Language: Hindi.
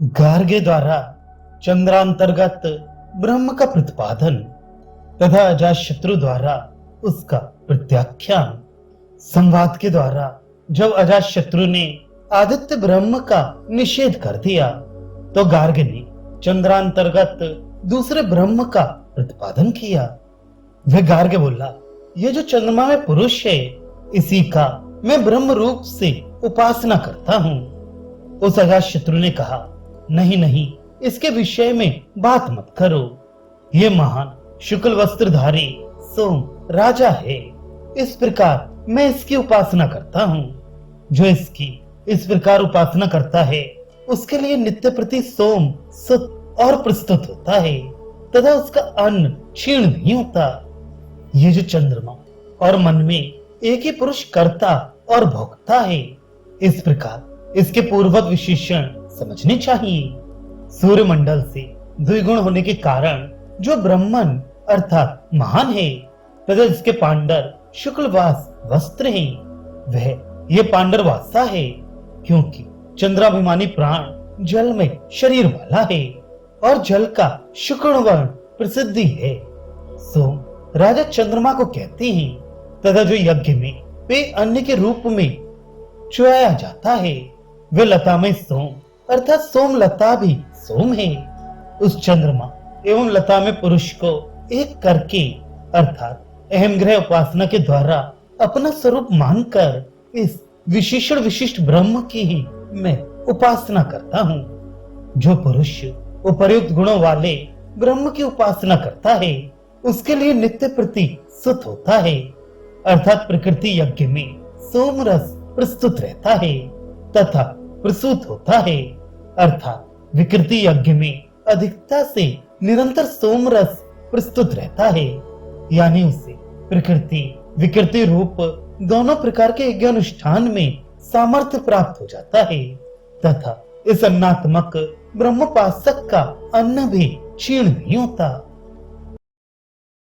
गार्गे द्वारा चंद्रांतर्गत ब्रह्म का प्रतिपादन तथा अजातशत्रु द्वारा उसका प्रत्याख्यान। संवाद के द्वारा जब अजातशत्रु ने आदित्य ब्रह्म का निषेध कर दिया तो गार्ग ने चंद्रांतर्गत दूसरे ब्रह्म का प्रतिपादन किया। वह गार्ग बोला, यह जो चंद्रमा में पुरुष है इसी का मैं ब्रह्म रूप से उपासना करता हूँ। उस अजातशत्रु ने कहा, नहीं नहीं, इसके विषय में बात मत करो। ये महान शुक्ल वस्त्रधारी सोम राजा है, इस प्रकार मैं इसकी उपासना करता हूँ। जो इसकी इस प्रकार उपासना करता है उसके लिए नित्य प्रति सोम सुत और प्रस्तुत होता है तथा उसका अन्न क्षीण नहीं होता। ये जो चंद्रमा और मन में एक ही पुरुष कर्ता और भोक्ता है, इस प्रकार इसके पूर्वक विशेषण समझने चाहिए। सूर्य मंडल से द्विगुण होने के कारण जो ब्रह्मन अर्थात महान है तथा जिसके पांडर शुक्लवास वस्त्र है, वह ये पांडर वासा है, क्योंकि चंद्राभिमानी प्राण जल में शरीर वाला है और जल का शुक्ल वर्ण प्रसिद्धि है। सोम राजा चंद्रमा को कहते हैं तथा जो यज्ञ में वे अन्य के रूप में चुराया जाता है वे लता में सोम अर्थात सोम लता भी सोम है। उस चंद्रमा एवं लता में पुरुष को एक करके अर्थात अहम ग्रह उपासना के द्वारा अपना स्वरूप मानकर इस विशेषण विशिष्ट ब्रह्म की ही मैं उपासना करता हूँ। जो पुरुष उपर्युक्त गुणों वाले ब्रह्म की उपासना करता है उसके लिए नित्य प्रति सुत होता है, अर्थात प्रकृति यज्ञ में सोम रस प्रस्तुत रहता है तथा प्रसूत होता है, अर्थात विकृति यज्ञ में अधिकता से निरंतर सोम रस प्रस्तुत रहता है। यानी उसे प्रकृति विकृति रूप दोनों प्रकार के यज्ञ अनुष्ठान में सामर्थ्य प्राप्त हो जाता है तथा इस अन्नात्मक ब्रह्मोपासक का अन्न भी क्षीण नहीं होता।